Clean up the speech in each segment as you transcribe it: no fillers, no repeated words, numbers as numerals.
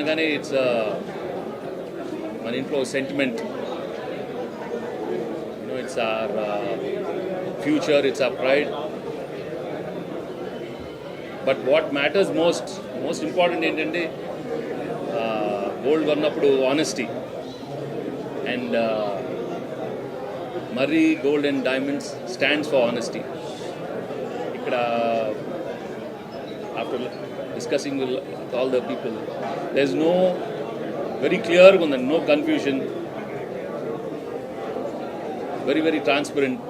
అనగానే ఇట్స్ మన ఇంట్లో sentiment, it's our future, it's our pride. But what matters most important ఏంటంటే gold కొన్నప్పుడు honesty. And Murray Gold and Diamonds stands for honesty. Ikkada, after discussing with all the people, there's no very clear one, no confusion, very, very transparent,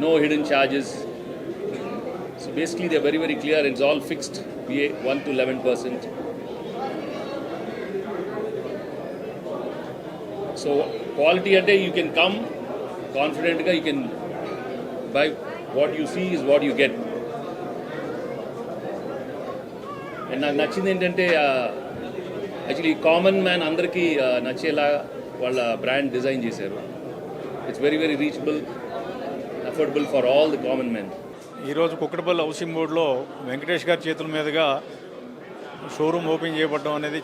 no hidden charges. So basically they're very, very clear. It's all fixed, VA 1 to 11%. So quality ante you can come confident ga, you can buy what you see is what you get. And నాకు నచ్చింది ఏంటంటే actually common man అందరికీ నచ్చేలా వాళ్ళ brand design చేశారు. It's very very reachable, affordable for all the common man. ఈరోజు Kukkadapalli housing బోర్డులో వెంకటేష్ గారి చేతుల మీదుగా షోరూమ్ ఓపెన్ చేయబడడం అనేది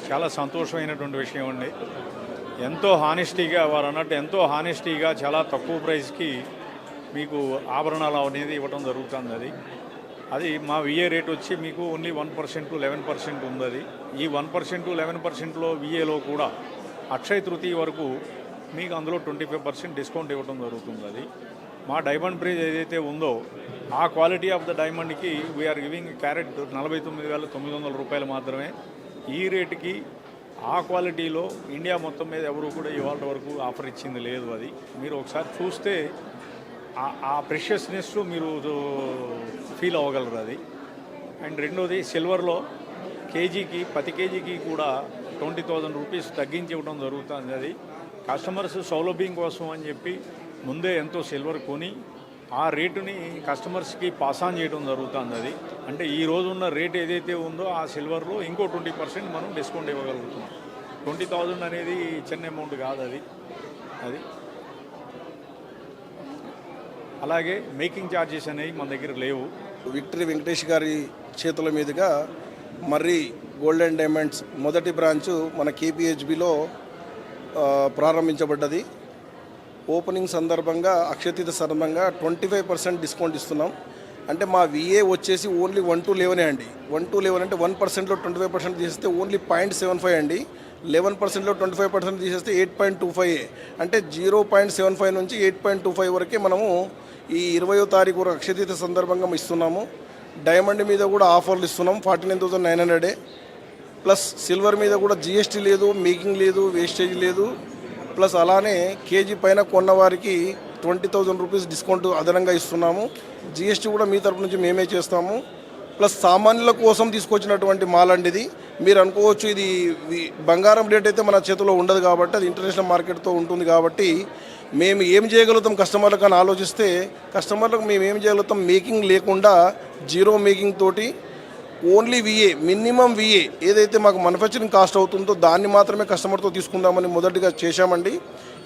చాలా సంతోషమైనటువంటి విషయం అండి. ఎంతో హానెస్టీగా, వారు అన్నట్టు ఎంతో హానెస్టీగా చాలా తక్కువ ప్రైస్కి మీకు ఆభరణాలు అనేది ఇవ్వడం జరుగుతుంది. అది మా విఏ రేట్ వచ్చి మీకు ఓన్లీ 1% to 11% ఉంది. అది ఈ 1% to 11%లో విఏలో కూడా అక్షయ తృతీయ వరకు మీకు అందులో 25% డిస్కౌంట్ ఇవ్వడం జరుగుతుంది. అది మా డైమండ్ ప్రైజ్ ఏదైతే ఉందో ఆ క్వాలిటీ ఆఫ్ ద డైమండ్కి వీఆర్ గివింగ్ క్యారెట్ 49,900 రూపాయలు మాత్రమే. ఈ రేటుకి ఆ క్వాలిటీలో ఇండియా మొత్తం మీద ఎవరు కూడా ఇవాళ వరకు ఆఫర్ ఇచ్చింది లేదు. అది మీరు ఒకసారి చూస్తే ఆ ప్రెషియస్నెస్ మీరు ఫీల్ అవ్వగలరు. అది అండ్ రెండోది సిల్వర్లో ప్రతి కేజీకి కూడా 20,000 రూపీస్ తగ్గించి ఇవ్వడం జరుగుతుంది. అది కస్టమర్స్ సౌలభ్యం కోసం అని చెప్పి ముందే ఎంతో సిల్వర్ కొని ఆ రేటుని కస్టమర్స్కి పాస్ ఆన్ చేయడం జరుగుతుంది. అది అంటే ఈ రోజున్న రేట్ ఏదైతే ఉందో ఆ సిల్వర్లో ఇంకో 20% మనం డిస్కౌంట్ ఇవ్వగలుగుతున్నాం. 20,000 అనేది చిన్న అమౌంట్ కాదు. అది అలాగే మేకింగ్ ఛార్జెస్ అనేవి మన దగ్గర లేవు. విక్టరీ వెంకటేష్ గారి చేతుల మీదుగా మర్రి గోల్డ్ అండ్ డైమండ్స్ మొదటి బ్రాంచు మన కేపీహెచ్బిలో ప్రారంభించబడ్డది. ఓపెనింగ్ సందర్భంగా అక్షయతీత సందర్భంగా 25% డిస్కౌంట్ ఇస్తున్నాం. అంటే మా విఏ వచ్చేసి ఓన్లీ 1 to 11 అండి. 1 to 11 అంటే 1%లో 25% తీసేస్తే ఓన్లీ 0.75 అండి. 11%లో 25% తీసేస్తే 8.25. అంటే 0.75 నుంచి 8.25 వరకే మనము ఈ 20వ తారీఖు వరకు అక్షయతీత సందర్భంగా ఇస్తున్నాము. డైమండ్ మీద కూడా ఆఫర్లు ఇస్తున్నాం 49,900 ప్లస్ సిల్వర్ మీద కూడా జిఎస్టీ లేదు, మేకింగ్ లేదు, వేస్టేజ్ లేదు. ప్లస్ అలానే కేజీ పైన కొన్న వారికి 20,000 రూపీస్ డిస్కౌంట్ అదనంగా ఇస్తున్నాము. జిఎస్టీ కూడా మీ తరపు నుంచి మేమే చేస్తాము. ప్లస్ సామాన్యుల కోసం తీసుకొచ్చినటువంటి మాల్ అండి ఇది. మీరు అనుకోవచ్చు ఇది బంగారం రేట్ అయితే మన చేతిలో ఉండదు కాబట్టి అది ఇంటర్నేషనల్ మార్కెట్తో ఉంటుంది కాబట్టి మేము ఏం చేయగలుగుతాం కస్టమర్లకు అని ఆలోచిస్తే కస్టమర్లకు మేము ఏం చేయగలుగుతాం, మేకింగ్ లేకుండా జీరో మేకింగ్ తోటి ఓన్లీ విఏ, మినిమం విఏ ఏదైతే మాకు మ్యానుఫ్యాక్చరింగ్ కాస్ట్ అవుతుందో దాన్ని మాత్రమే కస్టమర్తో తీసుకుందామని మొదటిగా చేశామండి.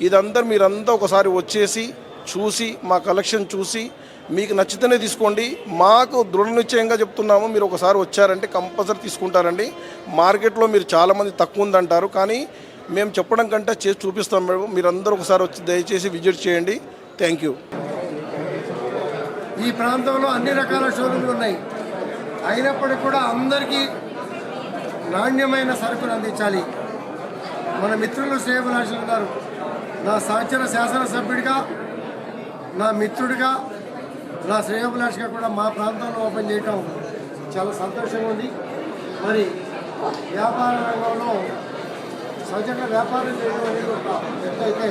ఇదంతా మీరంతా ఒకసారి వచ్చేసి చూసి మా కలెక్షన్ చూసి మీకు నచ్చితేనే తీసుకోండి. మాకు దృఢ నిశ్చయంగా చెప్తున్నాము, మీరు ఒకసారి వచ్చారంటే కంపల్సరీ తీసుకుంటారండి. మార్కెట్లో మీరు చాలామంది తక్కువ ఉందంటారు, కానీ మేము చెప్పడం కంటే చేసి చూపిస్తాం మేడం. మీరందరూ ఒకసారి వచ్చి దయచేసి విజిట్ చేయండి. Thank you. ఈ ప్రాంతంలో అన్ని రకాల షోరూమ్లు ఉన్నాయి. అయినప్పటికీ కూడా అందరికీ నాణ్యమైన సరుకులు అందించాలి. మన మిత్రులు శ్రేయభిలాషులు ఉన్నారు. నా సహచర శాసనసభ్యుడిగా, నా మిత్రుడిగా, నా శ్రేయభిలాషిగా కూడా మా ప్రాంతంలో ఓపెన్ చేయటం చాలా సంతోషంగా ఉంది. మరి వ్యాపార రంగంలో సహజంగా వ్యాపారం చేయడం అనేది ఒక ఎత్తు అయితే